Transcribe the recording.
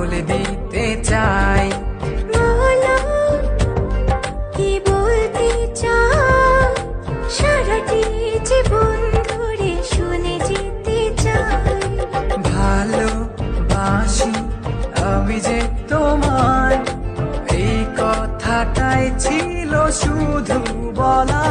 বলে দিতে চাই। বলো কি বলতে চাও, সারাটি জীবন ধরে শুনে যেতে চাই। ভালোবাসি আমি যে তোমায়, এই কথাটাই ছিল শুধু বলা।